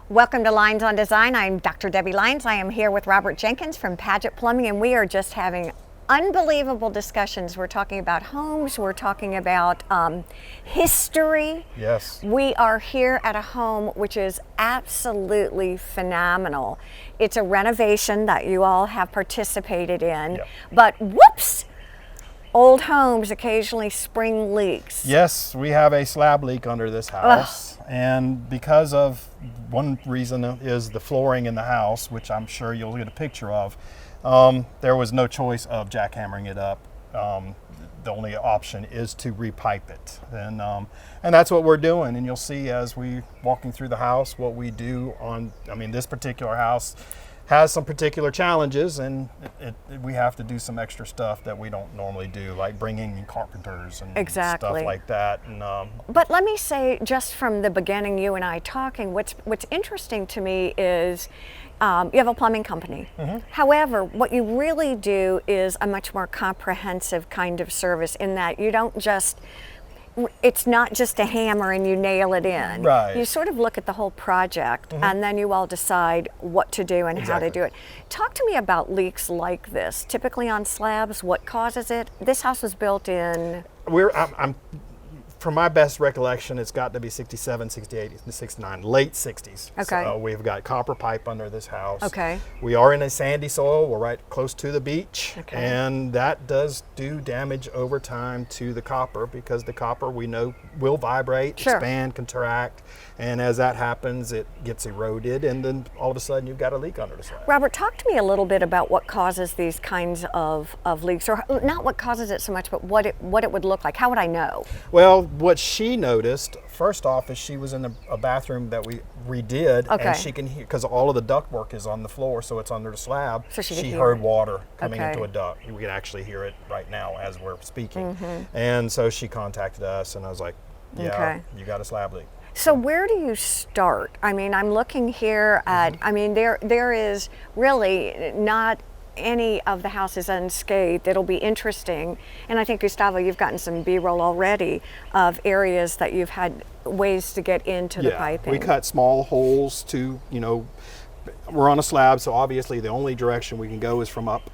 Welcome to Lynes on Design. I'm Dr. Debbie Lynes. I am here with Robert Jenkins from Padgett Plumbing, and we are just having unbelievable discussions. We're talking about homes, we're talking about history. Yes. We are here at a home which is absolutely phenomenal. It's a renovation that you all have participated in, Yep. but whoops! Old homes occasionally spring leaks. Yes, we have a slab leak under this house. And because of, one reason is the flooring in the house, which I'm sure you'll get a picture of, there was no choice of jackhammering it up. The only option is to repipe it. And that's what we're doing. And you'll see as we walking through the house what we do on, this particular house has some particular challenges, and we have to do some extra stuff that we don't normally do, like bringing in carpenters and stuff like that. And, but let me say, just from the beginning, you and I talking, what's interesting to me is you have a plumbing company. Mm-hmm. However, what you really do is a much more comprehensive kind of service in that you don't just, it's not just a hammer and you nail it in. Right. You sort of look at the whole project, and then you all decide what to do and how to do it. Talk to me about leaks like this. Typically on slabs, what causes it? This house was built in... From my best recollection, it's got to be 67, 68, 69, late 60s. Okay. So we've got copper pipe under this house. Okay. We are in a sandy soil. We're right close to the beach. Okay. And that does do damage over time to the copper, because the copper, we know, will vibrate, Sure. expand, contract. And as that happens, it gets eroded. And then all of a sudden, you've got a leak under the slab. Robert, talk to me a little bit about what causes these kinds of leaks, or not what causes it so much, but what it would look like. How would I know? Well, what she noticed, first off, is she was in a bathroom that we redid, Okay. and she can hear, because all of the ductwork is on the floor, so it's under the slab. So she could hear heard it. water coming Okay. into a duct. We can actually hear it right now as we're speaking. Mm-hmm. And so she contacted us, and I was like, yeah, Okay. you got a slab leak. So where do you start? I'm looking here at, there is really not any of the houses unscathed. It'll be interesting. And I think, Gustavo, you've gotten some B-roll already of areas that you've had ways to get into the piping. We cut small holes to, we're on a slab, so obviously the only direction we can go is from up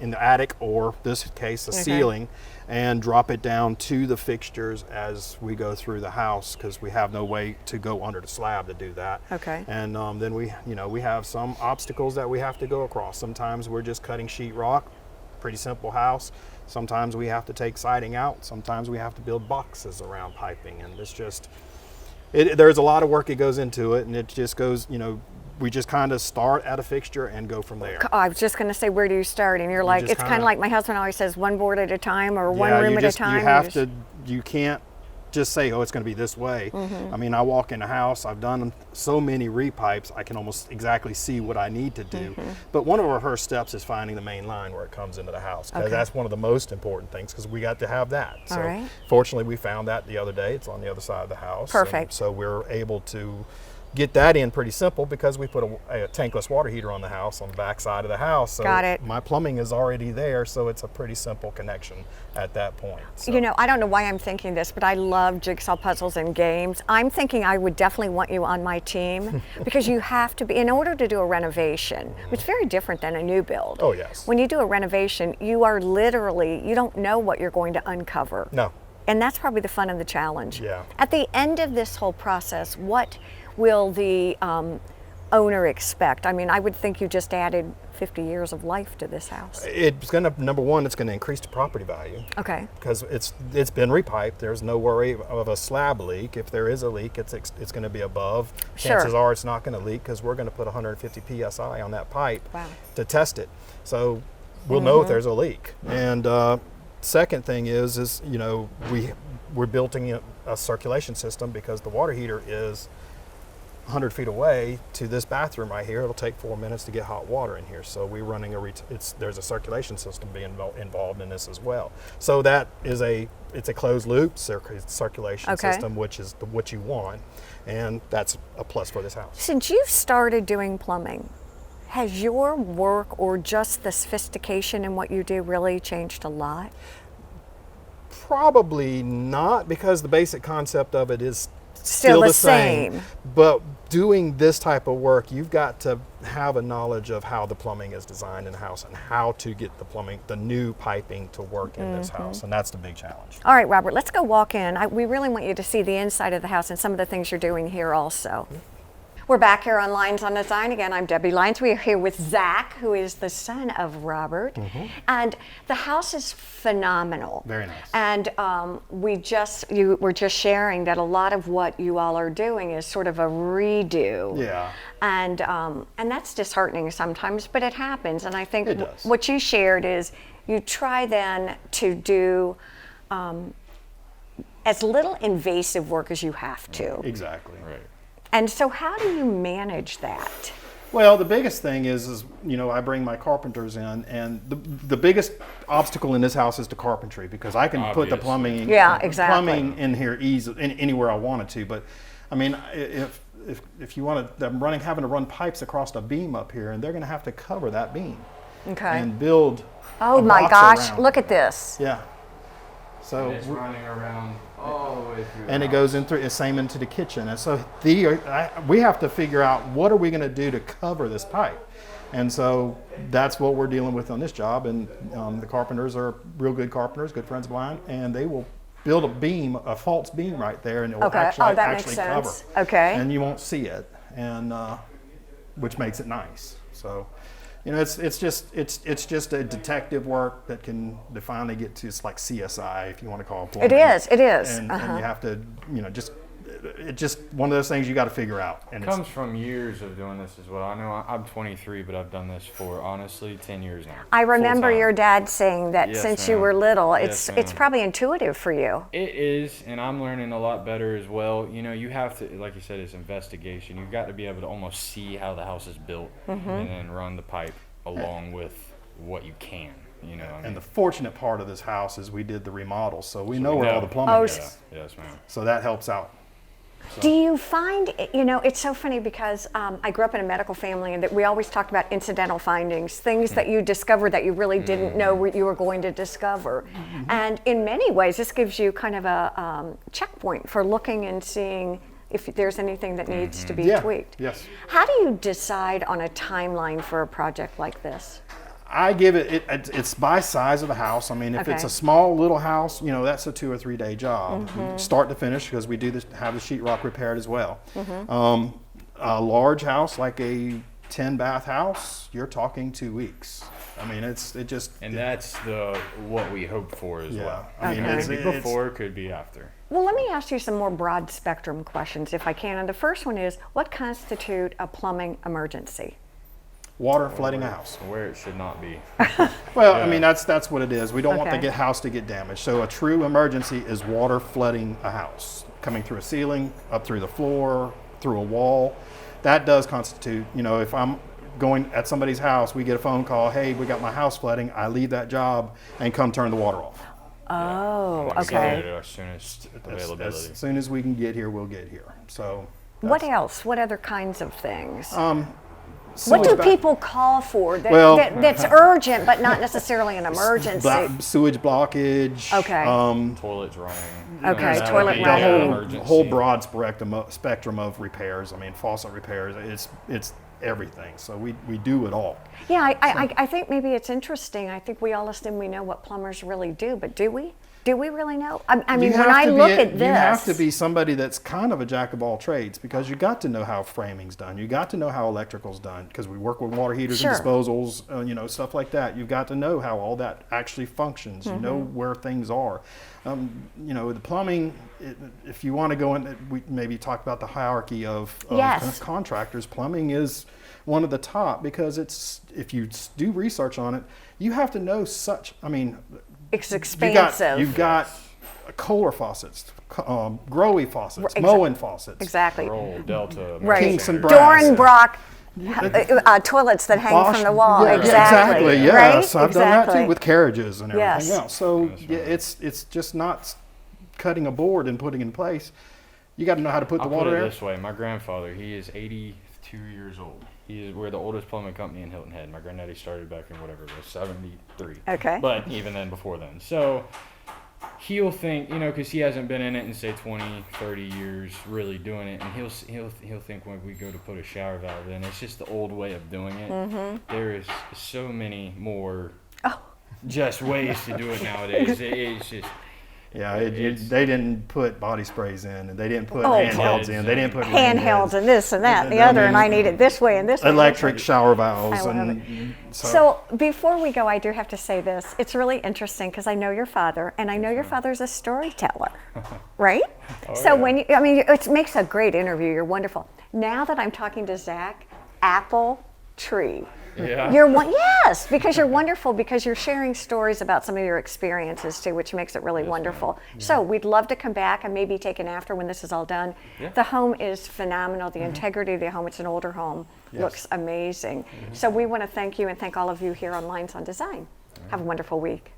in the attic, or this case the ceiling, and drop it down to the fixtures as we go through the house, because we have no way to go under the slab to do that. Okay. And then we have some obstacles that we have to go across. Sometimes we're just cutting sheetrock, pretty simple house. Sometimes we have to take siding out. Sometimes we have to build boxes around piping, and it's just there's a lot of work that goes into it, and it just goes, we just kind of start at a fixture and go from there. I was just going to say, where do you start? And you're like, it's kind of like my husband always says, one board at a time, or one room at a time. You can't just say, oh, it's going to be this way. Mm-hmm. I walk in a house, I've done so many repipes, I can almost exactly see what I need to do. Mm-hmm. But one of our first steps is finding the main line where it comes into the house, because that's one of the most important things, because we got to have that. All So right. fortunately, we found that the other day. It's on the other side of the house. Perfect. So we're able to get that in pretty simple, because we put a tankless water heater on the house on the back side of the house. So Got it. my plumbing is already there, so it's a pretty simple connection at that point. So. I don't know why I'm thinking this, but I love jigsaw puzzles and games. I'm thinking I would definitely want you on my team, because you have to be, in order to do a renovation, it's very different than a new build. Oh, yes. When you do a renovation, you are literally, you don't know what you're going to uncover. No. And that's probably the fun of the challenge. Yeah. At the end of this whole process, what will the owner expect? I would think you just added 50 years of life to this house. It's going to, number one, it's going to increase the property value. Okay. Because it's been repiped. There's no worry of a slab leak. If there is a leak, it's going to be above. Sure. Chances are it's not going to leak, because we're going to put 150 PSI on that pipe to test it. So we'll know if there's a leak. And second thing is we're building a circulation system, because the water heater is 100 feet away to this bathroom right here. It'll take 4 minutes to get hot water in here. So we're running there's a circulation system being involved in this as well. So that is it's a closed loop circulation system, which is what you want, and that's a plus for this house. Since you've started doing plumbing, has your work, or just the sophistication in what you do, really changed a lot? Probably not, because the basic concept of it is still the same. But doing this type of work, you've got to have a knowledge of how the plumbing is designed in the house and how to get the plumbing, the new piping to work in this house. And that's the big challenge. All right, Robert, let's go walk in. We really want you to see the inside of the house and some of the things you're doing here also. We're back here on Lynes on Design again. I'm Debi Lynes. We are here with Zach, who is the son of Robert. And the house is phenomenal. Very nice. And you were just sharing that a lot of what you all are doing is sort of a redo. Yeah. And that's disheartening sometimes, but it happens. And I think It does. what you shared is you try then to do as little invasive work as you have to. Exactly. Right. And so how do you manage that? Well, the biggest thing is I bring my carpenters in, and the biggest obstacle in this house is the carpentry, because I can put the plumbing, plumbing in here anywhere I wanted to. But I mean, if you want to, having to run pipes across the beam up here, and they're going to have to cover that beam, and build. Oh my gosh! Look at this. Yeah. So it's running around all the way through. And it goes into same into the kitchen, and so we have to figure out what are we going to do to cover this pipe, and so that's what we're dealing with on this job. And the carpenters are real good carpenters, good friends of mine, and they will build a false beam right there, and it will actually cover. Okay. And you won't see it, and which makes it nice. So. It's just a detective work that can finally get to, it's like CSI, if you want to call it plumbing. It is. And you have to, it's just one of those things you got to figure out. And it comes from years of doing this as well. I know I'm 23, but I've done this for, honestly, 10 years now. I remember your dad saying that since you were little, Yes, it's probably intuitive for you. It is, and I'm learning a lot better as well. You have to, like you said, it's investigation. You've got to be able to almost see how the house is built and then run the pipe along with what you can. And the fortunate part of this house is we did the remodel, so we know where all the plumbing is. Yes, ma'am. So that helps out. So. Do you find, it's so funny because I grew up in a medical family, and that we always talked about incidental findings, things that you discovered that you really didn't know you were going to discover. And in many ways, this gives you kind of a checkpoint for looking and seeing if there's anything that needs to be tweaked. Yes. How do you decide on a timeline for a project like this? I give it's by size of the house. I mean, if it's a small little house, that's a 2 or 3 day job, start to finish, because we do have the sheetrock repaired as well. A large house, like a 10 bath house, you're talking 2 weeks. I mean, and that's what we hope for as well. I mean, could be before, could be after. Well, let me ask you some more broad spectrum questions if I can. And the first one is, what constitutes a plumbing emergency? Water flooding a house. Where it should not be. Well, I mean, that's what it is. We don't want the house to get damaged. So a true emergency is water flooding a house, coming through a ceiling, up through the floor, through a wall. That does constitute, if I'm going at somebody's house, we get a phone call, hey, we got my house flooding, I leave that job and come turn the water off. Oh, okay. Our soonest availability. As soon as we can get here, we'll get here. So. What else? What other kinds of things? What do people call for that's urgent but not necessarily an emergency? Sewage blockage. Okay. Toilets running. Okay, toilet running. The whole broad spectrum of repairs. I mean, faucet repairs. It's everything. So we do it all. Yeah, I think maybe it's interesting. I think we all assume we know what plumbers really do, but do we? Do we really know? I mean, when I look at this, you have to be somebody that's kind of a jack of all trades, because you got to know how framing's done. You got to know how electrical's done, because we work with water heaters and disposals, stuff like that. You've got to know how all that actually functions. You know where things are. The plumbing, if you want to go in, we maybe talk about the hierarchy of contractors. Plumbing is one of the top, because if you do research on it, you have to know it's expansive. You've got Kohler faucets, Grohe faucets, Moen faucets. Exactly. Roll, Delta, Kingston Brass. Dorenbrock toilets that hang from the wall. Yeah, exactly. Yes, right? I've done that too with carriages and everything else. So it's just not cutting a board and putting it in place. You got to know how to put the water in. I'll put it this way. My grandfather, he is 82 years old. We're the oldest plumbing company in Hilton Head. My granddaddy started back in whatever it was, 73. Okay. But even then, before then. So he'll think, you know, because he hasn't been in it in say 20, 30 years really doing it, and he'll think when we go to put a shower valve in, it's just the old way of doing it. There is so many more just ways to do it nowadays. It's just Yeah, they didn't put body sprays in, and they didn't put handhelds in. They didn't put handhelds and this and that and the other, and I need it this way and this way. Electric shower valves. So before we go, I do have to say this. It's really interesting because I know your father, and I know your father's a storyteller, right? When it makes a great interview. You're wonderful. Now that I'm talking to Zach, apple tree. Yeah. Yes, because you're wonderful, because you're sharing stories about some of your experiences too, which makes it really wonderful. Yeah. So we'd love to come back and maybe take an after when this is all done. Yeah. The home is phenomenal. The integrity of the home, it's an older home, looks amazing. So we want to thank you and thank all of you here on Lynes on Design. Have a wonderful week.